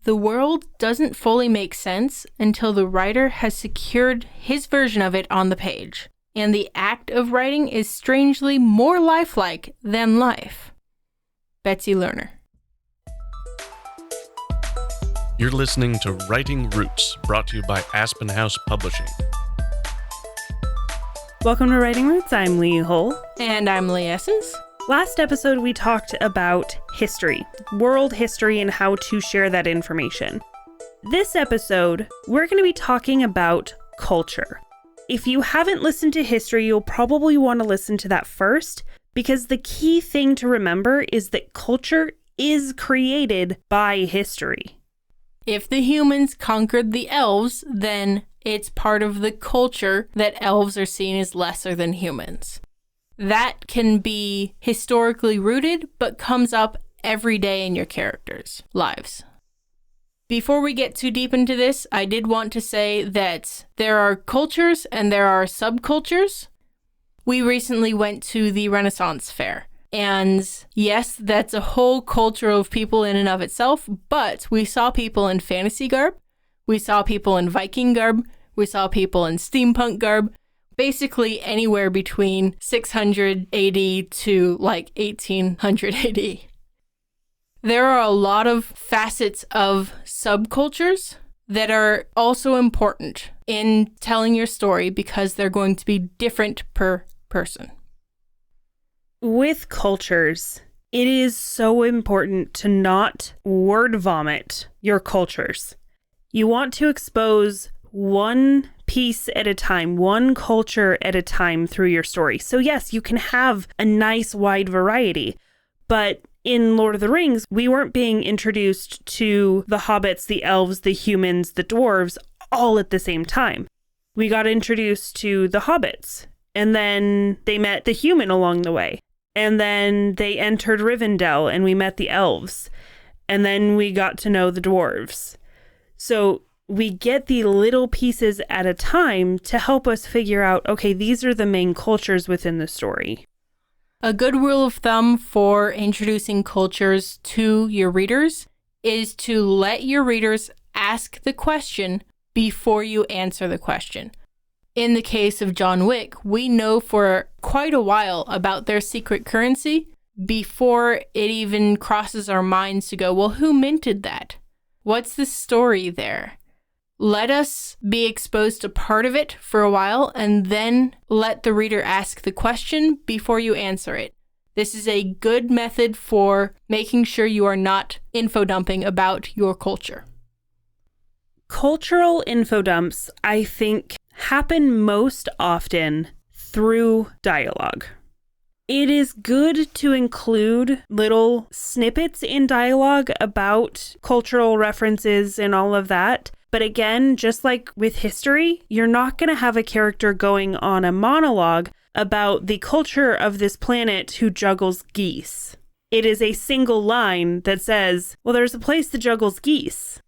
The world doesn't fully make sense until the writer has secured his version of it on the page, and the act of writing is strangely more lifelike than life. Betsy Lerner. You're listening to Writing Roots, brought to you by Aspen House Publishing. Welcome to Writing Roots. I'm Leigh Hull. And I'm Leigh Essence. Last episode, we talked about history, world history, and how to share that information. This episode, we're going to be talking about culture. If you haven't listened to history, you'll probably want to listen to that first, because the key thing to remember is that culture is created by history. If the humans conquered the elves, then it's part of the culture that elves are seen as lesser than humans. That can be historically rooted, but comes up every day in your characters' lives. Before we get too deep into this, I did want to say that there are cultures and there are subcultures. We recently went to the Renaissance Fair. And yes, that's a whole culture of people in and of itself, but we saw people in fantasy garb, we saw people in Viking garb, we saw people in steampunk garb, basically anywhere between 600 AD to like 1800 AD. There are a lot of facets of subcultures that are also important in telling your story because they're going to be different per person. With cultures, it is so important to not word vomit your cultures. You want to expose one piece at a time, one culture at a time through your story. So yes, you can have a nice wide variety, but in Lord of the Rings, we weren't being introduced to the hobbits, the elves, the humans, the dwarves, all at the same time. We got introduced to the hobbits, and then they met the human along the way. And then they entered Rivendell, and we met the elves. And then we got to know the dwarves. So we get the little pieces at a time to help us figure out, okay, these are the main cultures within the story. A good rule of thumb for introducing cultures to your readers is to let your readers ask the question before you answer the question. In the case of John Wick, we know for quite a while about their secret currency before it even crosses our minds to go, well, who minted that? What's the story there? Let us be exposed to part of it for a while and then let the reader ask the question before you answer it. This is a good method for making sure you are not info dumping about your culture. Cultural info dumps, I think, happen most often through dialogue. It is good to include little snippets in dialogue about cultural references and all of that. But again, just like with history, you're not going to have a character going on a monologue about the culture of this planet who juggles geese. It is a single line that says, well, there's a place that juggles geese.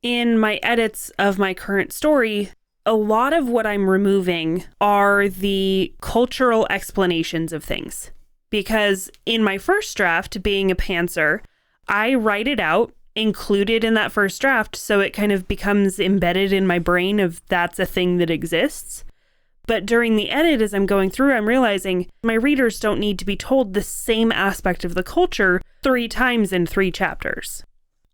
In my edits of my current story, a lot of what I'm removing are the cultural explanations of things. Because in my first draft, being a pantser, I write it out, included in that first draft, so it kind of becomes embedded in my brain of that's a thing that exists. But during the edit, as I'm going through, I'm realizing my readers don't need to be told the same aspect of the culture 3 times in 3 chapters.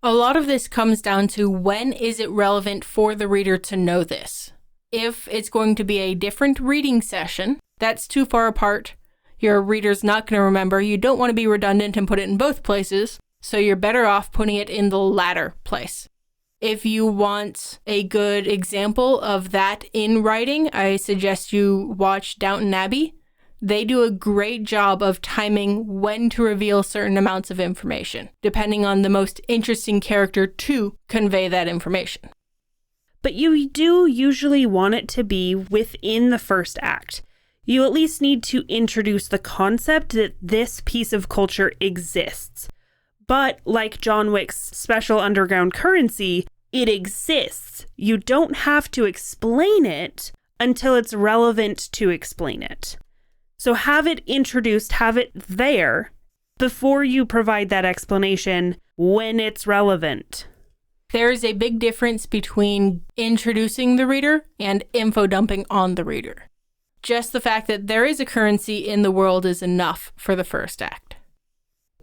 A lot of this comes down to when is it relevant for the reader to know this? If it's going to be a different reading session, that's too far apart. Your reader's not going to remember. You don't want to be redundant and put it in both places. So you're better off putting it in the latter place. If you want a good example of that in writing, I suggest you watch Downton Abbey. They do a great job of timing when to reveal certain amounts of information, depending on the most interesting character to convey that information. But you do usually want it to be within the first act. You at least need to introduce the concept that this piece of culture exists. But like John Wick's special underground currency, it exists. You don't have to explain it until it's relevant to explain it. So have it introduced, have it there before you provide that explanation when it's relevant. There's a big difference between introducing the reader and info dumping on the reader. Just the fact that there is a currency in the world is enough for the first act.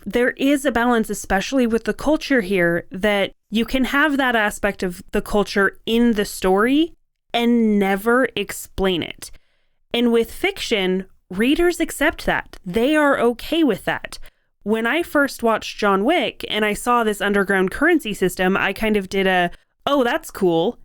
There is a balance, especially with the culture here, that you can have that aspect of the culture in the story and never explain it. And with fiction, readers accept that. They are okay with that. When I first watched John Wick and I saw this underground currency system, I kind of did oh, that's cool.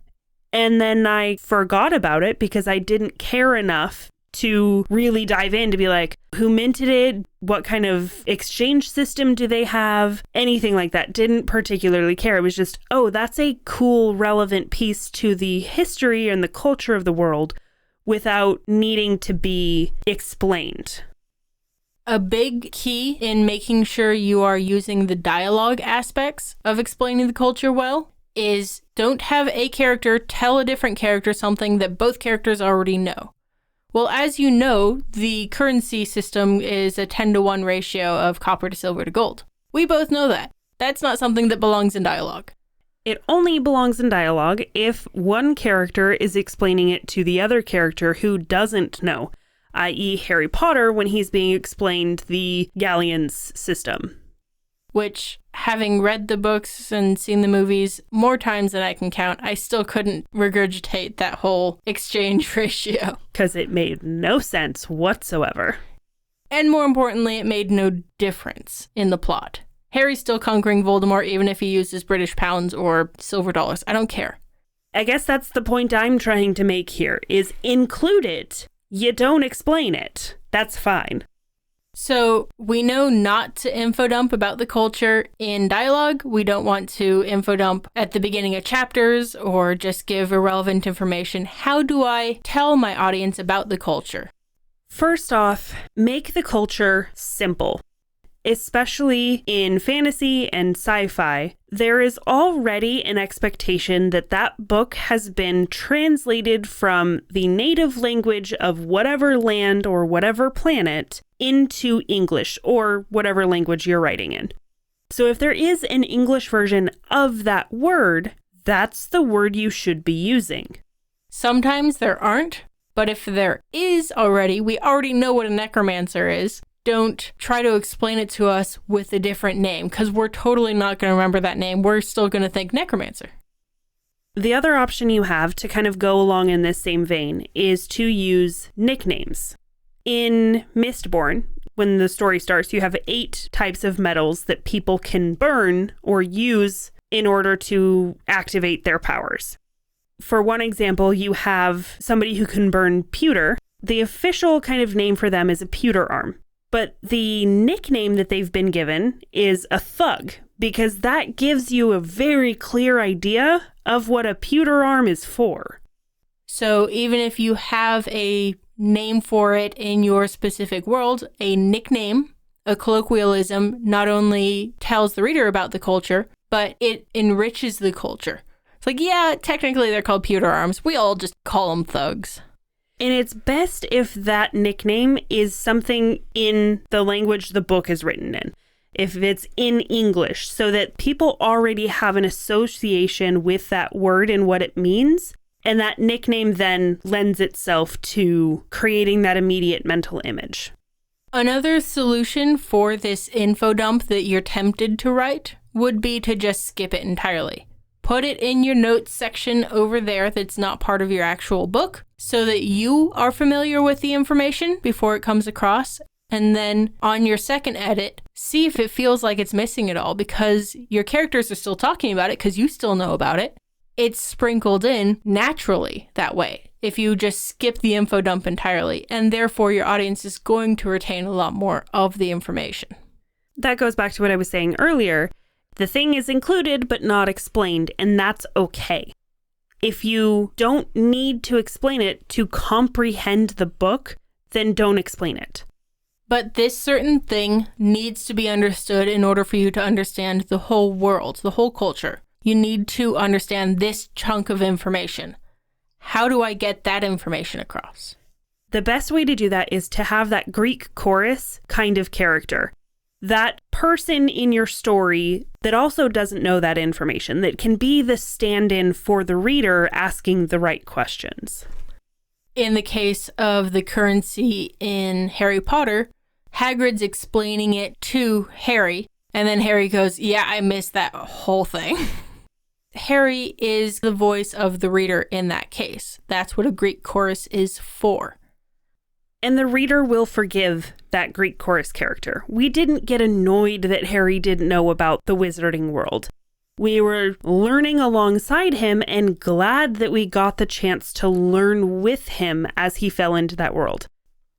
And then I forgot about it because I didn't care enough to really dive in to be like, who minted it? What kind of exchange system do they have? Anything like that. Didn't particularly care. It was just, oh, that's a cool, relevant piece to the history and the culture of the world without needing to be explained. A big key in making sure you are using the dialogue aspects of explaining the culture well is don't have a character tell a different character something that both characters already know. Well, as you know, the currency system is a 10-to-1 ratio of copper to silver to gold. We both know that. That's not something that belongs in dialogue. It only belongs in dialogue if one character is explaining it to the other character who doesn't know, i.e. Harry Potter when he's being explained the galleons system. Which, having read the books and seen the movies more times than I can count, I still couldn't regurgitate that whole exchange ratio. Because it made no sense whatsoever. And more importantly, it made no difference in the plot. Harry's still conquering Voldemort even if he uses British pounds or silver dollars. I don't care. I guess that's the point I'm trying to make here, is include it. You don't explain it. That's fine. So we know not to info dump about the culture in dialogue. We don't want to info dump at the beginning of chapters or just give irrelevant information. How do I tell my audience about the culture? First off, make the culture simple. Especially in fantasy and sci-fi, there is already an expectation that that book has been translated from the native language of whatever land or whatever planet into English or whatever language you're writing in. So if there is an English version of that word, that's the word you should be using. Sometimes there aren't, but if there is already, we already know what a necromancer is. Don't try to explain it to us with a different name, because we're totally not going to remember that name. We're still going to think necromancer. The other option you have to kind of go along in this same vein is to use nicknames. In Mistborn, when the story starts, you have 8 types of metals that people can burn or use in order to activate their powers. For one example, you have somebody who can burn pewter. The official kind of name for them is a pewter arm. But the nickname that they've been given is a thug, because that gives you a very clear idea of what a pewter arm is for. So even if you have a name for it in your specific world, a nickname, a colloquialism, not only tells the reader about the culture, but it enriches the culture. It's like, yeah, technically they're called pewter arms. We all just call them thugs. And it's best if that nickname is something in the language the book is written in. If it's in English, so that people already have an association with that word and what it means. And that nickname then lends itself to creating that immediate mental image. Another solution for this info dump that you're tempted to write would be to just skip it entirely. Put it in your notes section over there that's not part of your actual book so that you are familiar with the information before it comes across. And then on your second edit, see if it feels like it's missing at all, because your characters are still talking about it because you still know about it. It's sprinkled in naturally that way if you just skip the info dump entirely, and therefore your audience is going to retain a lot more of the information. That goes back to what I was saying earlier. The thing is included but not explained, and that's okay. If you don't need to explain it to comprehend the book, then don't explain it. But this certain thing needs to be understood in order for you to understand the whole world, the whole culture. You need to understand this chunk of information. How do I get that information across? The best way to do that is to have that Greek chorus kind of character. that person in your story that also doesn't know that information, that can be the stand-in for the reader asking the right questions. In the case of the currency in Harry Potter, Hagrid's explaining it to Harry, and then Harry goes, yeah, I missed that whole thing. Harry is the voice of the reader in that case. That's what a Greek chorus is for. And the reader will forgive that Greek chorus character. We didn't get annoyed that Harry didn't know about the wizarding world. We were learning alongside him and glad that we got the chance to learn with him as he fell into that world.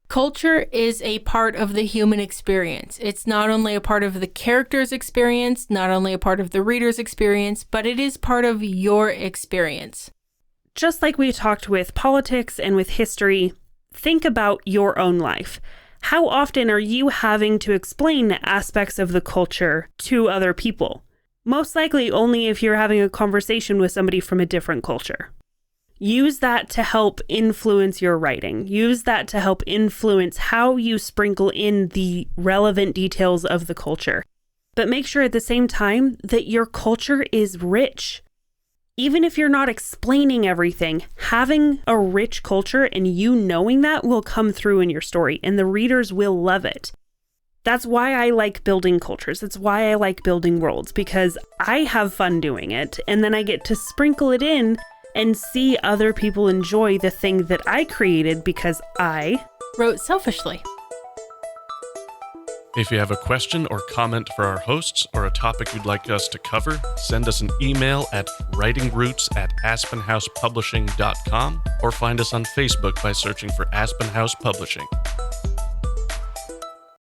Culture is a part of the human experience. It's not only a part of the character's experience, not only a part of the reader's experience, but it is part of your experience. Just like we talked with politics and with history, think about your own life. How often are you having to explain aspects of the culture to other people? Most likely only if you're having a conversation with somebody from a different culture. Use that to help influence your writing. Use that to help influence how you sprinkle in the relevant details of the culture. But make sure at the same time that your culture is rich. Even if you're not explaining everything, having a rich culture and you knowing that will come through in your story, and the readers will love it. That's why I like building cultures. That's why I like building worlds, because I have fun doing it, and then I get to sprinkle it in and see other people enjoy the thing that I created because I wrote selfishly. If you have a question or comment for our hosts or a topic you'd like us to cover, send us an email at writingroots@aspenhousepublishing.com or find us on Facebook by searching for Aspen House Publishing.